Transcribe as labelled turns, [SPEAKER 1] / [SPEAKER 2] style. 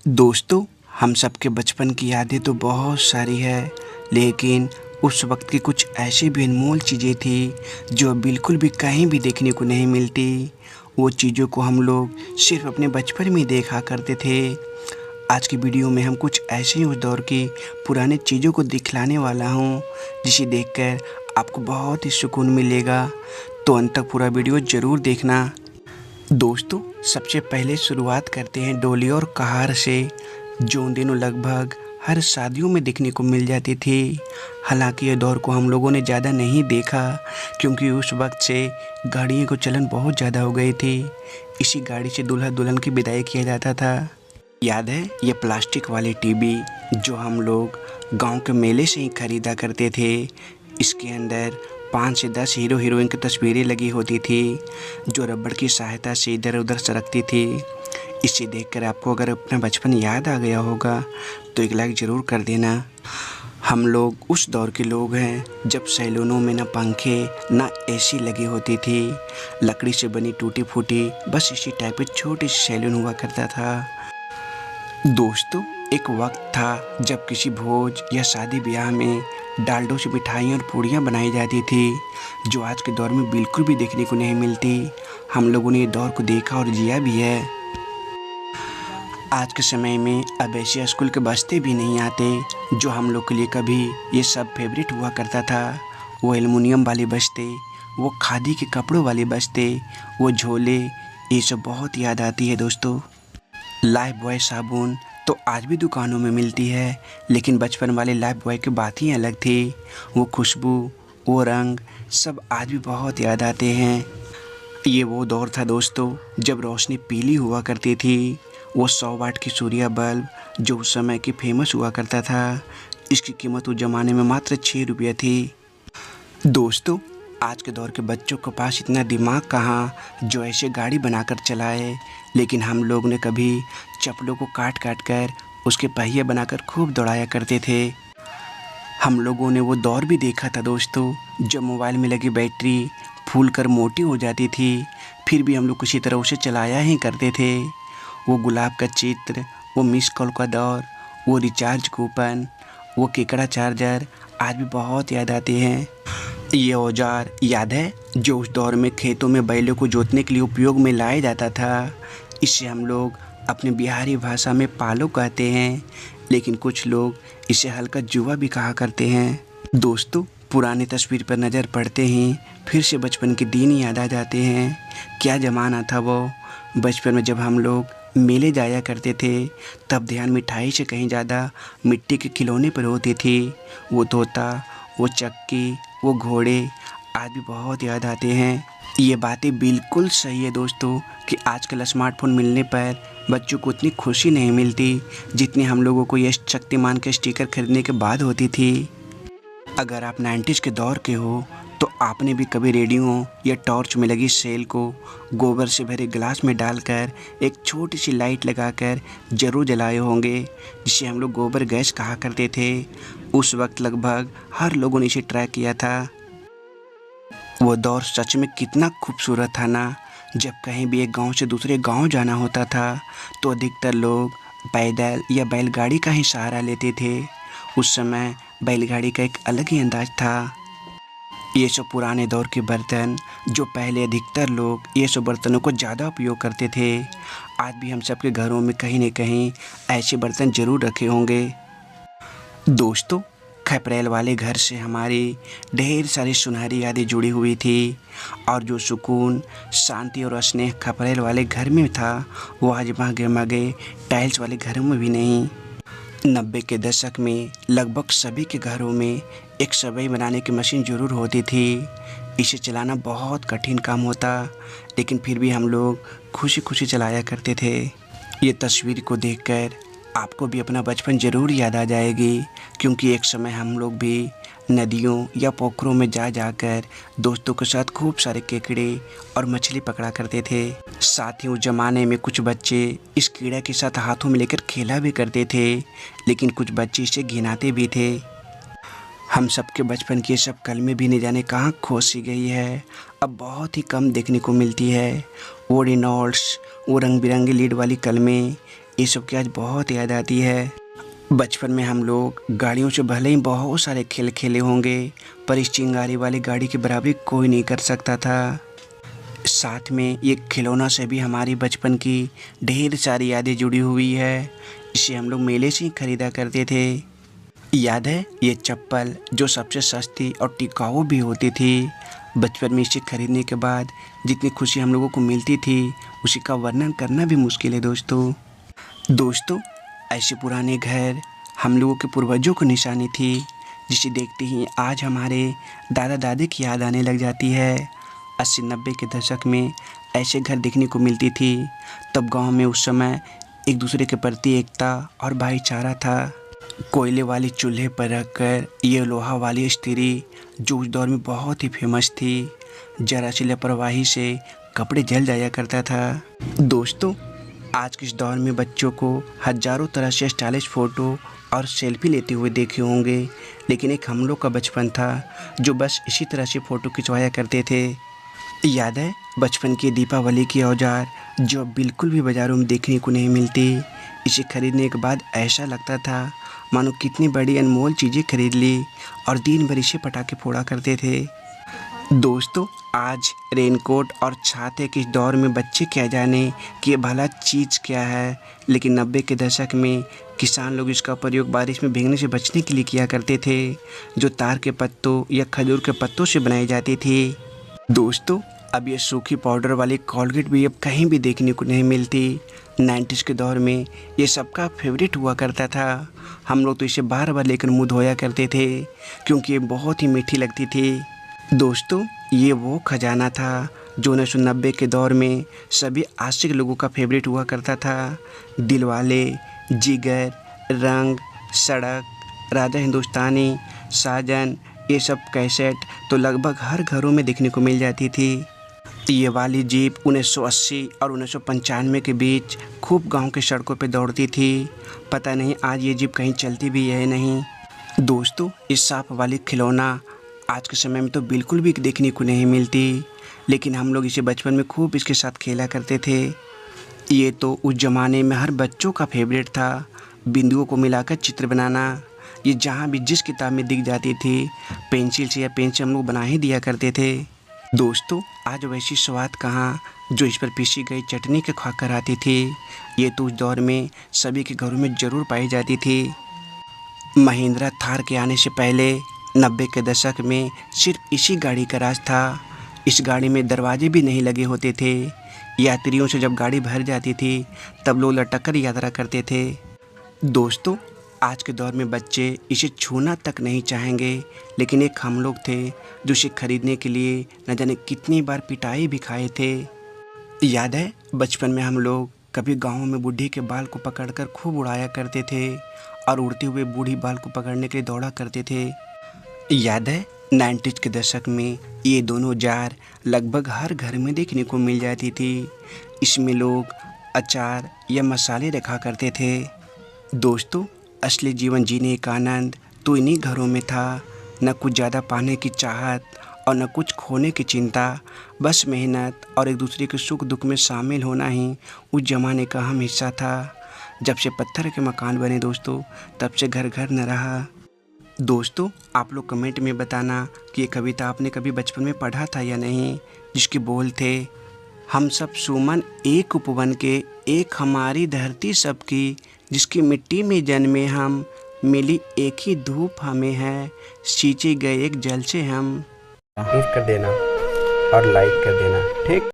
[SPEAKER 1] दोस्तों, हम सबके बचपन की यादें तो बहुत सारी है, लेकिन उस वक्त की कुछ ऐसी भी अनमोल चीज़ें थी जो बिल्कुल भी कहीं भी देखने को नहीं मिलती। वो चीज़ों को हम लोग सिर्फ अपने बचपन में देखा करते थे। आज की वीडियो में हम कुछ ऐसे ही उस दौर की पुरानी चीज़ों को दिखलाने वाला हूँ, जिसे देखकर आपको बहुत ही सुकून मिलेगा। तो अंत तक पूरा वीडियो ज़रूर देखना। दोस्तों, सबसे पहले शुरुआत करते हैं डोली और कहार से, जो उन दिनों लगभग हर शादियों में देखने को मिल जाती थी। हालांकि ये दौर को हम लोगों ने ज़्यादा नहीं देखा, क्योंकि उस वक्त से गाड़ियों का चलन बहुत ज़्यादा हो गई थी। इसी गाड़ी से दूल्हा दुल्हन की विदाई किया जाता था। याद है ये प्लास्टिक वाली टीवी जो हम लोग गांव के मेले से ही खरीदा करते थे। इसके अंदर 5 से 10 हीरो हीरोइन की तस्वीरें लगी होती थी, जो रबड़ की सहायता से इधर उधर सरकती थी। इसे देखकर आपको अगर अपना बचपन याद आ गया होगा तो एक लाइक ज़रूर कर देना। हम लोग उस दौर के लोग हैं जब सैलूनों में ना पंखे ना एसी लगी होती थी। लकड़ी से बनी टूटी फूटी बस इसी टाइप के छोटे से सैलून हुआ करता था। दोस्तों, एक वक्त था जब किसी भोज या शादी ब्याह में डालडों से मिठाइयाँ और पूड़ियाँ बनाई जाती थी, जो आज के दौर में बिल्कुल भी देखने को नहीं मिलती। हम लोगों ने ये दौर को देखा और जिया भी है। आज के समय में अब ऐसे स्कूल के बस्ते भी नहीं आते जो हम लोग के लिए कभी ये सब फेवरेट हुआ करता था। वो एल्युमिनियम वाले बस्ते, वो खादी के कपड़ों वाले बस्ते, वो झोले, ये सब बहुत याद आती है। दोस्तों, लाइफ बॉय साबुन तो आज भी दुकानों में मिलती है, लेकिन बचपन वाले लाइफ बॉय की बात ही अलग थी। वो खुशबू, वो रंग सब आज भी बहुत याद आते हैं। ये वो दौर था दोस्तों जब रोशनी पीली हुआ करती थी। वो 100 वाट की सूर्य बल्ब जो उस समय की फेमस हुआ करता था, इसकी कीमत उस ज़माने में मात्र 6 रुपये थी। दोस्तों, आज के दौर के बच्चों के पास इतना दिमाग कहाँ जो ऐसे गाड़ी बनाकर चलाए, लेकिन हम लोग ने कभी चप्पलों को काट काट कर उसके पहिए बनाकर खूब दौड़ाया करते थे। हम लोगों ने वो दौर भी देखा था दोस्तों जब मोबाइल में लगी बैटरी फूल कर मोटी हो जाती थी, फिर भी हम लोग किसी तरह उसे चलाया ही करते थे। वो गुलाब का चित्र, वो मिस कॉल का दौर, वो रिचार्ज कूपन, वो केकड़ा चार्जर आज भी बहुत याद आते हैं। ये औजार याद है जो उस दौर में खेतों में बैलों को जोतने के लिए उपयोग में लाया जाता था। इसे हम लोग अपने बिहारी भाषा में पालो कहते हैं, लेकिन कुछ लोग इसे हल्का जुआ भी कहा करते हैं। दोस्तों, पुरानी तस्वीर पर नज़र पड़ते ही फिर से बचपन के दिन याद आ जाते हैं। क्या ज़माना था वो। बचपन में जब हम लोग मेले जाया करते थे, तब ध्यान मिठाई से कहीं ज़्यादा मिट्टी के खिलौने पर होती थी। वो तोता, वो चक्की, वो घोड़े आज भी बहुत याद आते हैं। ये बातें बिल्कुल सही है दोस्तों कि आजकल स्मार्टफोन मिलने पर बच्चों को उतनी खुशी नहीं मिलती जितनी हम लोगों को ये शक्तिमान के स्टिकर खरीदने के बाद होती थी। अगर आप 90s के दौर के हो तो आपने भी कभी रेडियो या टॉर्च में लगी सेल को गोबर से भरे गिलास में डालकर एक छोटी सी लाइट लगाकर ज़रूर जलाए होंगे, जिसे हम लोग गोबर गैस कहा करते थे। उस वक्त लगभग हर लोगों ने इसे ट्राई किया था। वो दौर सच में कितना खूबसूरत था ना। जब कहीं भी एक गांव से दूसरे गांव जाना होता था तो अधिकतर लोग पैदल या बैलगाड़ी का ही सहारा लेते थे। उस समय बैलगाड़ी का एक अलग ही अंदाज था। ये सब पुराने दौर के बर्तन जो पहले अधिकतर लोग ये सब बर्तनों को ज़्यादा उपयोग करते थे, आज भी हम सबके घरों में कहीं न कहीं ऐसे बर्तन ज़रूर रखे होंगे। दोस्तों, खपरेल वाले घर से हमारी ढेर सारी सुनहरी यादें जुड़ी हुई थी, और जो सुकून, शांति और स्नेह खपरेल वाले घर में था वो आज महंगे महंगे टाइल्स वाले घरों में भी नहीं। 90 के दशक में लगभग सभी के घरों में एक सेवई बनाने की मशीन ज़रूर होती थी। इसे चलाना बहुत कठिन काम होता, लेकिन फिर भी हम लोग खुशी खुशी चलाया करते थे। ये तस्वीर को देखकर आपको भी अपना बचपन ज़रूर याद आ जाएगी, क्योंकि एक समय हम लोग भी नदियों या पोखरों में जा जाकर दोस्तों के साथ खूब सारे केकड़े और मछली पकड़ा करते थे। साथ ही उस ज़माने में कुछ बच्चे इस कीड़ा के साथ हाथों में लेकर खेला भी करते थे, लेकिन कुछ बच्चे इसे घिनाते भी थे। हम सबके बचपन की ये सब कलमें भी नहीं जाने कहाँ खो सी गई है, अब बहुत ही कम देखने को मिलती है। वो रिनॉल्ड्स, वो रंग बिरंगी लीड वाली कलमें, ये सब की आज बहुत याद आती है। बचपन में हम लोग गाड़ियों से भले ही बहुत सारे खेल खेले होंगे, पर इस चिंगारी वाली गाड़ी की बराबरी कोई नहीं कर सकता था। साथ में ये खिलौना से भी हमारी बचपन की ढेर सारी यादें जुड़ी हुई है। इसे हम लोग मेले से ही खरीदा करते थे। याद है ये चप्पल जो सबसे सस्ती और टिकाऊ भी होती थी। बचपन में इसे खरीदने के बाद जितनी खुशी हम लोगों को मिलती थी, उसी का वर्णन करना भी मुश्किल है दोस्तों ऐसे पुराने घर हम लोगों के पूर्वजों की निशानी थी, जिसे देखते ही आज हमारे दादा दादी की याद आने लग जाती है। 80-90 के दशक में ऐसे घर देखने को मिलती थी। तब गांव में उस समय एक दूसरे के प्रति एकता और भाईचारा था। कोयले वाली चूल्हे पर रखकर ये लोहा वाली स्त्री जो उस दौर में बहुत ही फेमस थी, जरा सी लापरवाही से कपड़े जल जाया करता था। दोस्तों आज के इस दौर में बच्चों को हजारों तरह से स्टाइलिश फ़ोटो और सेल्फी लेते हुए देखे होंगे, लेकिन एक हम लोग का बचपन था जो बस इसी तरह से फ़ोटो खिंचवाया करते थे। याद है बचपन की दीपावली की औजार जो बिल्कुल भी बाज़ारों में देखने को नहीं मिलती। इसे खरीदने के बाद ऐसा लगता था मानो कितनी बड़ी अनमोल चीज़ें खरीद ली, और दिन भर इसे पटाखे फोड़ा करते थे। दोस्तों आज रेनकोट और छाते के इस दौर में बच्चे क्या जाने कि ये भला चीज़ क्या है, लेकिन 90 के दशक में किसान लोग इसका प्रयोग बारिश में भीगने से बचने के लिए किया करते थे, जो तार के पत्तों या खजूर के पत्तों से बनाई जाती थी। दोस्तों अब ये सूखी पाउडर वाली कोलगेट भी अब कहीं भी देखने को नहीं मिलती। 90s के दौर में ये सबका फेवरेट हुआ करता था। हम लोग तो इसे बार बार लेकर मुँह धोया करते थे, क्योंकि ये बहुत ही मीठी लगती थी। दोस्तों ये वो खजाना था जो 1990 के दौर में सभी आशिक लोगों का फेवरेट हुआ करता था। दिलवाले, जिगर, रंग, सड़क, राजा हिंदुस्तानी, साजन, ये सब कैसेट तो लगभग हर घरों में देखने को मिल जाती थी। ये वाली जीप 1980 और 1995 के बीच खूब गांव के सड़कों पे दौड़ती थी। पता नहीं आज ये जीप कहीं चलती भी है नहीं। दोस्तों इस सांप वाली खिलौना आज के समय में तो बिल्कुल भी देखने को नहीं मिलती, लेकिन हम लोग इसे बचपन में खूब इसके साथ खेला करते थे। ये तो उस ज़माने में हर बच्चों का फेवरेट था। बिंदुओं को मिलाकर चित्र बनाना, ये जहाँ भी जिस किताब में दिख जाती थी पेंसिल से या पेन से हम लोग बना ही दिया करते थे। दोस्तों आज वैसी स्वाद कहाँ जो इस पर पीसी गई चटनी के खाकर आती थी। ये तो उस दौर में सभी के घरों में ज़रूर पाई जाती थी। महिंद्रा थार के आने से पहले 90 के दशक में सिर्फ इसी गाड़ी का राज था। इस गाड़ी में दरवाजे भी नहीं लगे होते थे। यात्रियों से जब गाड़ी भर जाती थी तब लोग लटक कर यात्रा करते थे। दोस्तों आज के दौर में बच्चे इसे छूना तक नहीं चाहेंगे, लेकिन एक हम लोग थे जो इसे खरीदने के लिए न जाने कितनी बार पिटाई भी खाए थे। याद है बचपन में हम लोग कभी गाँव में बूढ़ी के बाल को पकड़कर खूब उड़ाया करते थे, और उड़ते हुए बूढ़ी बाल को पकड़ने के लिए दौड़ा करते थे। याद है 90s के दशक में ये दोनों जार लगभग हर घर में देखने को मिल जाती थी। इसमें लोग अचार या मसाले रखा करते थे। दोस्तों असली जीवन जीने का आनंद तो इन्हीं घरों में था। न कुछ ज़्यादा पाने की चाहत और न कुछ खोने की चिंता, बस मेहनत और एक दूसरे के सुख दुख में शामिल होना ही उस ज़माने का अहम हिस्सा था। जब से पत्थर के मकान बने दोस्तों, तब से घर घर न रहा। दोस्तों आप लोग कमेंट में बताना कि ये कविता आपने कभी बचपन में पढ़ा था या नहीं, जिसके बोल थे हम सब सुमन एक उपवन के, एक हमारी धरती सबकी, जिसकी मिट्टी में जन्मे हम, मिली एक ही धूप हमें है, सींचे गए एक जल से हम।
[SPEAKER 2] कर देना और लाइक कर देना, ठीक।